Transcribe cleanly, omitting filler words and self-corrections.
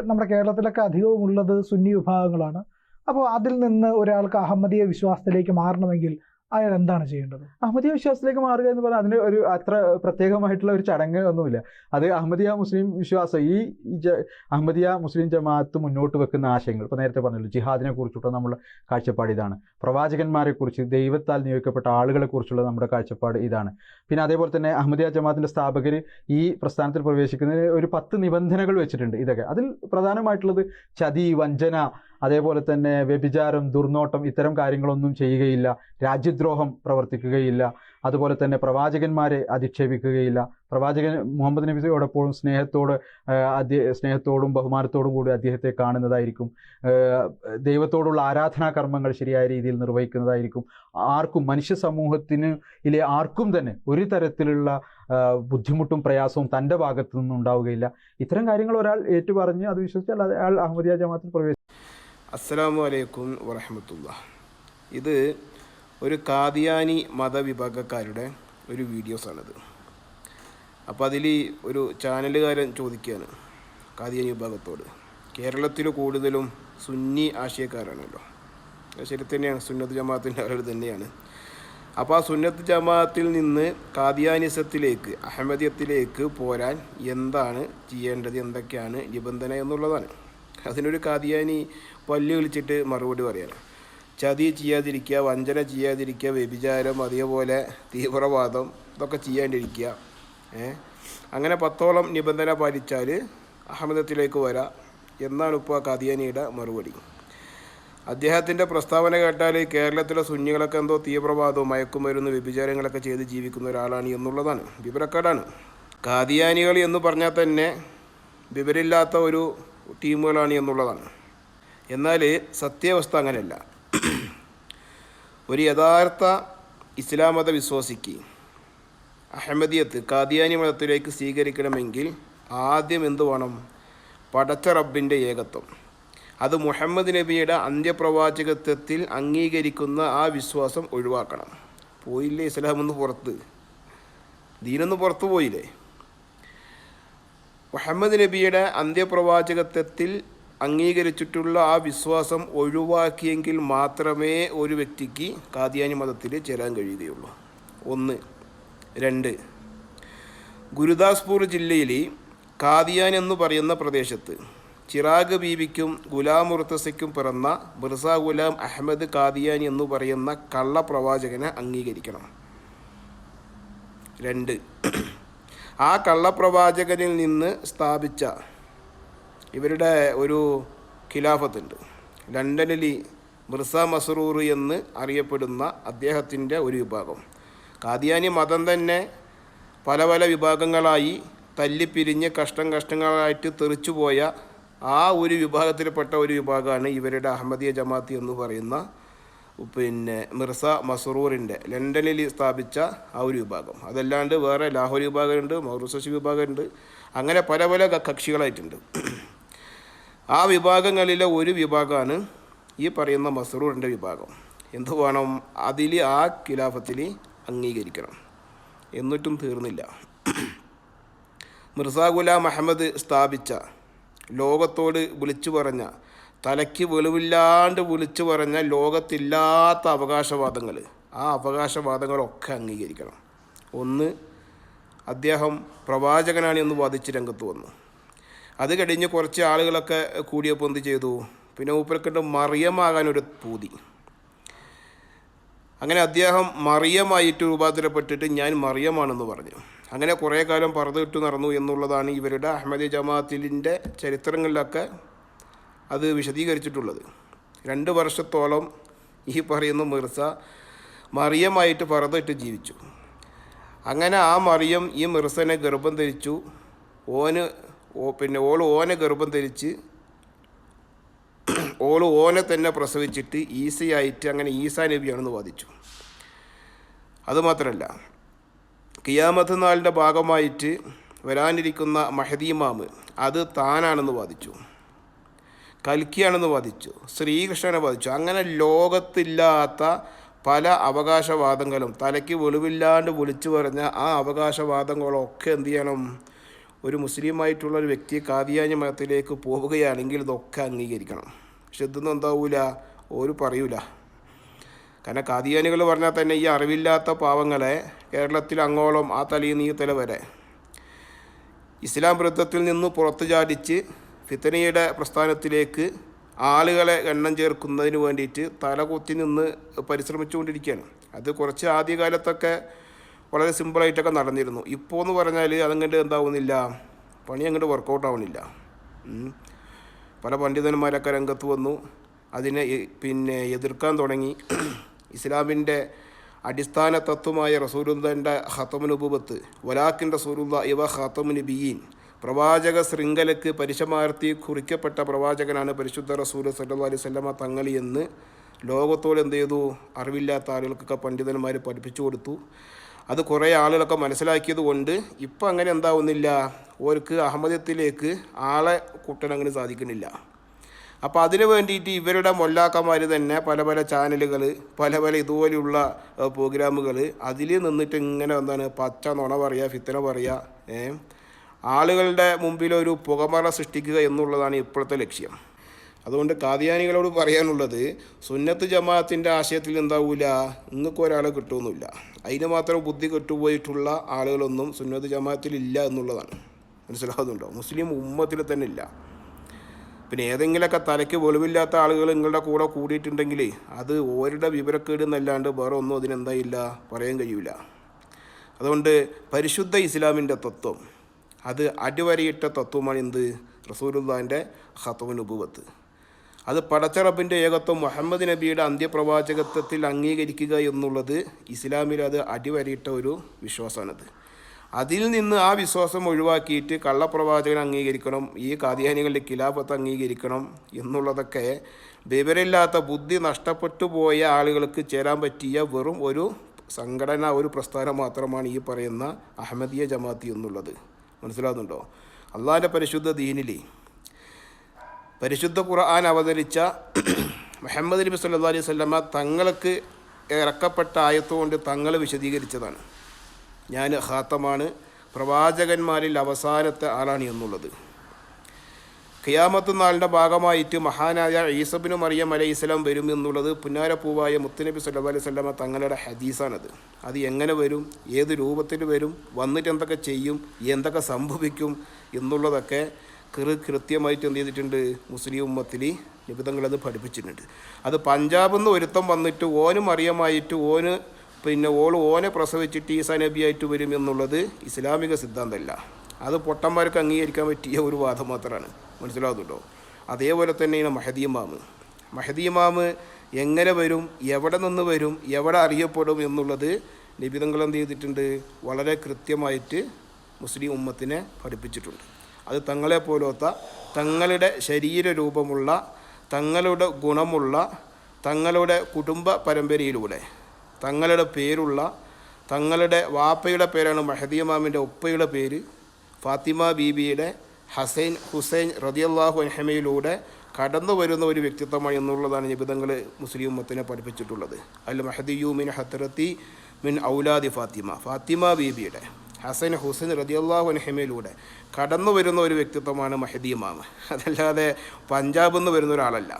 നമ്മുടെ കേരളത്തിലൊക്കെ അധികവും ഉള്ളത് സുന്നി വിഭാഗങ്ങളാണ്. അപ്പോൾ അതിൽ നിന്ന് ഒരാൾക്ക് അഹമ്മദീയ വിശ്വാസത്തിലേക്ക് മാറണമെങ്കിൽ അയാൾ എന്താണ് ചെയ്യേണ്ടത്? അഹമ്മദിയ വിശ്വാസത്തിലേക്ക് മാറുക എന്ന് പറഞ്ഞാൽ അതിന് ഒരു അത്ര പ്രത്യേകമായിട്ടുള്ള ഒരു ചടങ്ങ് ഒന്നുമില്ല. അത് അഹമ്മദിയ മുസ്ലിം വിശ്വാസം, ഈ അഹമ്മദിയ മുസ്ലിം ജമാഅത്ത് മുന്നോട്ട് വെക്കുന്ന ആശയങ്ങൾ, ഇപ്പോൾ നേരത്തെ പറഞ്ഞല്ലോ ജിഹാദിനെ കുറിച്ചിട്ടുള്ള നമ്മുടെ കാഴ്ചപ്പാട് ഇതാണ്. പ്രവാചകന്മാരെ കുറിച്ച്, ദൈവത്താൽ നിയോഗിക്കപ്പെട്ട ആളുകളെ കുറിച്ചുള്ള നമ്മുടെ കാഴ്ചപ്പാട് ഇതാണ്. പിന്നെ അതേപോലെ തന്നെ അഹമ്മദിയ ജമാഅത്തിൻ്റെ സ്ഥാപകർ ഈ പ്രസ്ഥാനത്തിൽ പ്രവേശിക്കുന്നതിന് ഒരു 10 നിബന്ധനകൾ വെച്ചിട്ടുണ്ട്. ഇതൊക്കെ അതിൽ പ്രധാനമായിട്ടുള്ളത് ചതി, വഞ്ചന, അതേപോലെ തന്നെ വ്യഭിചാരം, ദുർനോട്ടം, ഇത്തരം കാര്യങ്ങളൊന്നും ചെയ്യുകയില്ല, രാജ്യദ്രോഹം പ്രവർത്തിക്കുകയില്ല, അതുപോലെ തന്നെ പ്രവാചകന്മാരെ അധിക്ഷേപിക്കുകയില്ല, പ്രവാചകൻ മുഹമ്മദ് നബിയോടൊപ്പം സ്നേഹത്തോടും ബഹുമാനത്തോടും കൂടി അദ്ദേഹത്തെ കാണുന്നതായിരിക്കും, ദൈവത്തോടുള്ള ആരാധനാ കർമ്മങ്ങൾ ശരിയായ രീതിയിൽ നിർവഹിക്കുന്നതായിരിക്കും, ആർക്കും മനുഷ്യ സമൂഹത്തിലെ ആർക്കും തന്നെ ഒരു തരത്തിലുള്ള ബുദ്ധിമുട്ടും പ്രയാസവും തൻ്റെ ഭാഗത്തു നിന്നും ഉണ്ടാവുകയില്ല. ഇത്തരം കാര്യങ്ങൾ ഒരാൾ ഏറ്റുപറഞ്ഞ് അത് വിശ്വസിച്ചാൽ അയാൾ അഹമ്മദിയ ജമാഅത്തിൽ പ്രവേശിക്കും. അസ്സലാമു അലൈക്കും വറഹ്മത്തുള്ളാഹി. ഇത് ഒരു കാദിയാനി മതവിഭാഗക്കാരുടെ ഒരു വീഡിയോസാണിത്. അപ്പോൾ അതിൽ ഒരു ചാനലുകാരൻ ചോദിക്കുകയാണ് കാദിയാനി വിഭാഗത്തോട്, കേരളത്തിൽ കൂടുതലും സുന്നി ആശയക്കാരാണല്ലോ, ശരി തന്നെയാണ്, സുന്നത്ത് ജമാഅത്തിൻ്റെ ആളുകൾ തന്നെയാണ്. അപ്പോൾ ആ സുന്നത്ത് ജമാഅത്തിൽ നിന്ന് കാദിയാനിസത്തിലേക്ക്, അഹമ്മദിയത്തിലേക്ക് പോരാൻ എന്താണ് ചെയ്യേണ്ടത്, എന്തൊക്കെയാണ് നിബന്ധന എന്നുള്ളതാണ്. അതിനൊരു കാദിയാനി പല്ല് വിളിച്ചിട്ട് മറുപടി പറയാണ്. ചതി ചെയ്യാതിരിക്കുക, വഞ്ചന ചെയ്യാതിരിക്കുക, വ്യഭിചാരം, അതേപോലെ തീവ്രവാദം, ഇതൊക്കെ ചെയ്യാണ്ടിരിക്കുക. അങ്ങനെ 10ഓളം നിബന്ധന പാലിച്ചാൽ അഹമ്മദത്തിലേക്ക് വരാം എന്നാണ് ഇപ്പോൾ കാദിയാനിയുടെ മറുപടി. അദ്ദേഹത്തിൻ്റെ പ്രസ്താവന കേട്ടാൽ കേരളത്തിലെ സുന്നികളൊക്കെ എന്തോ തീവ്രവാദവും മയക്കുമരുന്ന് വ്യഭിചാരങ്ങളൊക്കെ ചെയ്ത് ജീവിക്കുന്ന ഒരാളാണ് എന്നുള്ളതാണ്, വിവരക്കേടാണ്. കാദിയാനികൾ എന്ന് പറഞ്ഞാൽ തന്നെ വിവരമില്ലാത്ത ഒരു ടീമുകളാണ് എന്നുള്ളതാണ്. എന്നാൽ സത്യാവസ്ഥ അങ്ങനെയല്ല. ഒരു യഥാർത്ഥ ഇസ്ലാം മത വിശ്വാസിക്ക് അഹമ്മദിയത്ത്, കാദിയാനി മതത്തിലേക്ക് സ്വീകരിക്കണമെങ്കിൽ ആദ്യം എന്ത് വേണം? പടച്ച റബ്ബിൻ്റെ ഏകത്വം, അത് മുഹമ്മദ് നബിയുടെ അന്ത്യപ്രവാചകത്വത്തിൽ അംഗീകരിക്കുന്ന ആ വിശ്വാസം ഒഴിവാക്കണം. പോയില്ലേ ഇസ്ലാമെന്ന് പുറത്ത്, ദീനൊന്ന് പുറത്തു പോയില്ലേ? മുഹമ്മദ് നബിയുടെ അന്ത്യപ്രവാചകത്വത്തിൽ അംഗീകരിച്ചിട്ടുള്ള ആ വിശ്വാസം ഒഴിവാക്കിയെങ്കിൽ മാത്രമേ ഒരു വ്യക്തിക്ക് കാദിയാനി മതത്തിൽ ചേരാൻ കഴിയുകയുള്ളൂ. 1. 2. ഗുരുദാസ്പൂർ ജില്ലയിൽ കാദിയാൻ എന്ന് പറയുന്ന പ്രദേശത്ത് ചിറാഗ് ബീവിക്കും ഗുലാം മുർത്തസയ്ക്കും പിറന്ന മിർസ ഗുലാം അഹമ്മദ് കാദിയാനി എന്ന് പറയുന്ന കള്ളപ്രവാചകനെ അംഗീകരിക്കണം. 2. ആ കള്ളപ്രവാചകനിൽ നിന്ന് സ്ഥാപിച്ച ഇവരുടെ ഒരു ഖിലാഫത്തുണ്ട്, ലണ്ടനിൽ മിർസ മസ്റൂർ എന്ന് അറിയപ്പെടുന്ന അദ്ദേഹത്തിൻ്റെ ഒരു വിഭാഗം. കാദിയാനി മതം തന്നെ പല പല വിഭാഗങ്ങളായി തല്ലിപ്പിരിഞ്ഞ് കഷ്ടങ്ങളായിട്ട് തെറിച്ചുപോയ ആ ഒരു വിഭാഗത്തിൽപ്പെട്ട ഒരു വിഭാഗമാണ് ഇവരുടെ അഹമ്മദിയ ജമാഅത്ത് എന്ന് പറയുന്ന മിർസ മസ്റൂറിൻ്റെ ലണ്ടനിൽ സ്ഥാപിച്ച ആ ഒരു വിഭാഗം. അതല്ലാണ്ട് വേറെ ലാഹോർ വിഭാഗമുണ്ട്, മൗറൂസസ് വിഭാഗമുണ്ട്, അങ്ങനെ പല പല കക്ഷികളായിട്ടുണ്ട്. ആ വിഭാഗങ്ങളിലെ ഒരു വിഭാഗമാണ് ഈ പറയുന്ന മസ്റൂറിൻ്റെ വിഭാഗം. എന്തു വേണം? അതിൽ ആ ഖിലാഫത്തിൽ അംഗീകരിക്കണം. എന്നിട്ടും തീർന്നില്ല. മിർസ ഗുലാം അഹമ്മദ് സ്ഥാപിച്ച, ലോകത്തോട് വിളിച്ചു പറഞ്ഞ, തലയ്ക്ക് വെളിവില്ലാണ്ട് വിളിച്ചു പറഞ്ഞ ലോകത്തില്ലാത്ത അവകാശവാദങ്ങൾ, ആ അവകാശവാദങ്ങളൊക്കെ അംഗീകരിക്കണം. 1. അദ്ദേഹം പ്രവാചകനാണ് എന്ന് വാദിച്ച് രംഗത്ത് വന്നു. അത് കഴിഞ്ഞ് കുറച്ച് ആളുകളൊക്കെ കൂടിയപ്പോൾ എന്ത് ചെയ്തു? പിന്നെ മൂപ്പർക്കുണ്ട് മറിയമാകാനൊരു പൂതി. അങ്ങനെ അദ്ദേഹം മറിയമായിട്ട് രൂപാന്തരപ്പെട്ടിട്ട് ഞാൻ മറിയമാണെന്ന് പറഞ്ഞു. അങ്ങനെ കുറേ കാലം പറതിട്ട് നടന്നു എന്നുള്ളതാണ് ഇവരുടെ അഹമ്മദി ജമാഅത്തിൻ്റെ ചരിത്രങ്ങളിലൊക്കെ അത് വിശദീകരിച്ചിട്ടുള്ളത്. 2 വർഷത്തോളം ഈ പറയുന്ന മിർസ മറിയമായിട്ട് പറതിട്ട് ജീവിച്ചു. അങ്ങനെ ആ മറിയം ഈ മിർസനെ ഗർഭം ധരിച്ചു. ഓനെ ഗർഭം ധരിച്ച് ഓനെ തന്നെ പ്രസവിച്ചിട്ട് ഈസയായിട്ട് അങ്ങനെ ഈസാ നബിയാണെന്ന് വാദിച്ചു. അതുമാത്രമല്ല, ഖിയാമത്ത് നാളിൻ്റെ ഭാഗമായിട്ട് വരാനിരിക്കുന്ന മഹദി ഇമാമ് അത് താനാണെന്ന് വാദിച്ചു, കൽക്കിയാണെന്ന് വാദിച്ചു, ശ്രീകൃഷ്ണനെ വാദിച്ചു. അങ്ങനെ ലോകത്തില്ലാത്ത പല അവകാശവാദങ്ങളും, തലയ്ക്ക് വെളിവില്ലാണ്ട് വിളിച്ചു പറഞ്ഞ ആ അവകാശവാദങ്ങളൊക്കെ എന്ത് ചെയ്യണം? ഒരു മുസ്ലിമായിട്ടുള്ള ഒരു വ്യക്തി ഖാദിയാനി മതത്തിലേക്ക് പോവുകയാണെങ്കിൽ ഇതൊക്കെ അംഗീകരിക്കണം. പക്ഷെ ഇതൊന്നും എന്താവൂല, ഒരു പറയൂല. കാരണം ഖാദിയാനികൾ പറഞ്ഞാൽ തന്നെ ഈ അറിവില്ലാത്ത പാവങ്ങളെ കേരളത്തിൽ അങ്ങോളം ആ തലയിൽ ഈ തല വരെ ഇസ്ലാം വൃത്തത്തിൽ നിന്ന് പുറത്തു ചാടിച്ച് ഫിത്തനയുടെ പ്രസ്ഥാനത്തിലേക്ക് ആളുകളെ എണ്ണം ചേർക്കുന്നതിന് വേണ്ടിയിട്ട് തലകുത്തി നിന്ന് പരിശ്രമിച്ചുകൊണ്ടിരിക്കുകയാണ്. അത് കുറച്ച് ആദ്യകാലത്തൊക്കെ വളരെ സിമ്പിളായിട്ടൊക്കെ നടന്നിരുന്നു. ഇപ്പോൾ എന്ന് പറഞ്ഞാൽ അതങ്ങോട്ട് എന്താവുന്നില്ല, പണി അങ്ങോട്ട് വർക്കൗട്ട് ആവുന്നില്ല. പല പണ്ഡിതന്മാരൊക്കെ രംഗത്ത് വന്നു, അതിനെ എതിർക്കാൻ തുടങ്ങി. ഇസ്ലാമിൻ്റെ അടിസ്ഥാന തത്വമായ റസൂലുള്ളാഹിൻ്റെ ഖാതമുൻ നുബുവത്ത്, വലാകിൻ റസൂലുള്ളാഹി വ ഖാതമുൻ നബിയീൻ, പ്രവാചക ശൃംഖലയ്ക്ക് പരിസമാർത്തി കുറിക്കപ്പെട്ട പ്രവാചകനാണ് പരിശുദ്ധ റസൂൽ സല്ലല്ലാഹു അലൈഹി വസല്ലമ തങ്ങൾ എന്ന് ലോകത്തോട് എന്ത് ചെയ്തു, അറിവില്ലാത്ത ആളുകൾക്കൊക്കെ പണ്ഡിതന്മാർ പഠിപ്പിച്ചു കൊടുത്തു. അത് കുറേ ആളുകളൊക്കെ മനസ്സിലാക്കിയത് കൊണ്ട് ഇപ്പം അങ്ങനെ എന്താവുന്നില്ല, ഓർക്ക് അഹമ്മദത്തിലേക്ക് ആളെ കൂട്ടാൻ അങ്ങനെ സാധിക്കുന്നില്ല. അപ്പോൾ അതിനു വേണ്ടിയിട്ട് ഇവരുടെ മൊല്ലാക്കന്മാർ തന്നെ പല പല ചാനലുകൾ, പല പല ഇതുപോലെയുള്ള പ്രോഗ്രാമുകൾ, അതിൽ നിന്നിട്ട് ഇങ്ങനെ എന്താണ് പച്ച നുണ പറയുക, ഫിത്തന പറയുക, ആളുകളുടെ മുമ്പിലൊരു പുകമറ സൃഷ്ടിക്കുക എന്നുള്ളതാണ് ഇപ്പോഴത്തെ ലക്ഷ്യം. അതുകൊണ്ട് ഖാദിയാനികളോട് പറയാനുള്ളത്, സുന്നത്ത് ജമാഅത്തിൻ്റെ ആശയത്തിൽ എന്താവൂല, നിങ്ങൾക്ക് ഒരാളെ കിട്ടുമൊന്നുമില്ല. അതിന് മാത്രം ബുദ്ധി കെട്ടുപോയിട്ടുള്ള ആളുകളൊന്നും സുന്നത്ത് ജമാഅത്തിൽ ഇല്ല എന്നുള്ളതാണ്. മനസ്സിലാകുന്നുണ്ടോ? മുസ്ലിം ഉമ്മത്തിൽ തന്നെ ഇല്ല. പിന്നെ ഏതെങ്കിലുമൊക്കെ തലയ്ക്ക് വെളിവില്ലാത്ത ആളുകൾ നിങ്ങളുടെ കൂടെ കൂടിയിട്ടുണ്ടെങ്കിൽ അത് ഓരുടെ വിവരക്കേട് എന്നല്ലാണ്ട് വേറെ ഒന്നും അതിനെന്തായില്ല പറയാൻ കഴിയില്ല. അതുകൊണ്ട് പരിശുദ്ധ ഇസ്ലാമിൻ്റെ തത്വം, അത് അടിവരയിട്ട തത്വമാണ് എന്ത്, റസൂലുള്ളാഹിൻ്റെ ഖാതമുൻ നുബുവത്ത്. അത് പടച്ചറബിൻ്റെ ഏകത്വം മുഹമ്മദ് നബിയുടെ അന്ത്യപ്രവാചകത്വത്തിൽ അംഗീകരിക്കുക എന്നുള്ളത് ഇസ്ലാമിൽ അത് അടിവരയിട്ട ഒരു വിശ്വാസമാണത്. അതിൽ നിന്ന് ആ വിശ്വാസം ഒഴിവാക്കിയിട്ട് കള്ളപ്രവാചകൻ അംഗീകരിക്കണം, ഈ ഖാദിയാനികളുടെ ഖിലാഫത്ത് അംഗീകരിക്കണം എന്നുള്ളതൊക്കെ വിവരമില്ലാത്ത ബുദ്ധി നഷ്ടപ്പെട്ടു പോയ ആളുകൾക്ക് ചേരാൻ പറ്റിയ വെറും ഒരു സംഘടന, ഒരു പ്രസ്ഥാനം മാത്രമാണ് ഈ പറയുന്ന അഹമ്മദിയ ജമാഅത്ത് എന്നുള്ളത്. മനസ്സിലാകുന്നുണ്ടോ? അള്ളാഹിൻ്റെ പരിശുദ്ധ ദീനിൽ പരിശുദ്ധ ഖുർആൻ അവതരിച്ച മുഹമ്മദ് നബി സല്ലല്ലാഹു അലൈഹി വസല്ലമ തങ്ങൾക്ക് ഇറക്കപ്പെട്ട ആയത്തുകൊണ്ട് തങ്ങൾ വിശദീകരിച്ചതാണ്, ഞാൻ ഖാത്തമാണ്, പ്രവാചകന്മാരിൽ അവസാനത്തെ ആളാണ് എന്നുള്ളത്. ഖിയാമത്ത് നാളിൻ്റെ ഭാഗമായിട്ട് മഹാനായ ഈസാ ഇബ്നു മറിയം അലൈഹിസ്സലാം വരും എന്നുള്ളത് പുന്നാരപ്പൂവായ മുത്തുനബി സല്ലല്ലാഹു അലൈഹി വസല്ലമ തങ്ങളുടെ ഹദീസാണത്. അത് എങ്ങനെ വരും, ഏത് രൂപത്തിൽ വരും, വന്നിട്ട് എന്തൊക്കെ ചെയ്യും, എന്തൊക്കെ സംഭവിക്കും എന്നുള്ളതൊക്കെ കൃത്യമായിട്ട് എന്ത് ചെയ്തിട്ടുണ്ട്, മുസ്ലിം ഉമ്മത്തിൽ നിബിധങ്ങളത് പഠിപ്പിച്ചിട്ടുണ്ട്. അത് പഞ്ചാബിൽ നിന്ന് ഒരുത്തം വന്നിട്ട് ഓന് മറിയമായിട്ട് ഓനെ പ്രസവിച്ചിട്ട് ഈസാ നബിയായിട്ട് വരും എന്നുള്ളത് ഇസ്ലാമിക സിദ്ധാന്തമല്ല. അത് പൊട്ടന്മാർക്ക് അംഗീകരിക്കാൻ പറ്റിയ ഒരു വാദം മാത്രമാണ്. മനസ്സിലാകുന്നുണ്ടോ? അതേപോലെ തന്നെയാണ് മഹദി ഇമാമ് എങ്ങനെ വരും, എവിടെ നിന്ന് വരും, എവിടെ അറിയപ്പെടും എന്നുള്ളത് നിബിധങ്ങൾ എന്ത് ചെയ്തിട്ടുണ്ട്, വളരെ കൃത്യമായിട്ട് മുസ്ലിം ഉമ്മത്തിനെ പഠിപ്പിച്ചിട്ടുണ്ട്. അത് തങ്ങളെപ്പോലത്തെ തങ്ങളുടെ ശരീരരൂപമുള്ള, തങ്ങളുടെ ഗുണമുള്ള, തങ്ങളുടെ കുടുംബ പരമ്പരയിലൂടെ തങ്ങളുടെ പേരുള്ള, തങ്ങളുടെ വാപ്പയുടെ പേരാണ് മഹദി ഇമാമിൻ്റെ ഉപ്പയുടെ പേര്, ഫാത്തിമ ബീബിയുടെ ഹുസൈൻ റളിയല്ലാഹു അൻഹുമയിലൂടെ കടന്നു വരുന്ന ഒരു വ്യക്തിത്വമാണ് എന്നുള്ളതാണ് നിബിധങ്ങൾ മുസ്ലിം ഉമ്മത്തിനെ പഠിപ്പിച്ചിട്ടുള്ളത്. അൽ മഹദിയു മിൻ ഹത്രത്തി മിൻ ഔലാദി ഫാത്തിമ ബീബിയുടെ ഹുസൈൻ റളിയല്ലാഹു അൻഹുമയിലൂടെ കടന്നു വരുന്ന ഒരു വ്യക്തിത്വമാണ് മഹദി ഇമാം. അതല്ലാതെ പഞ്ചാബിൽ നിന്ന് വരുന്ന ഒരാളല്ല.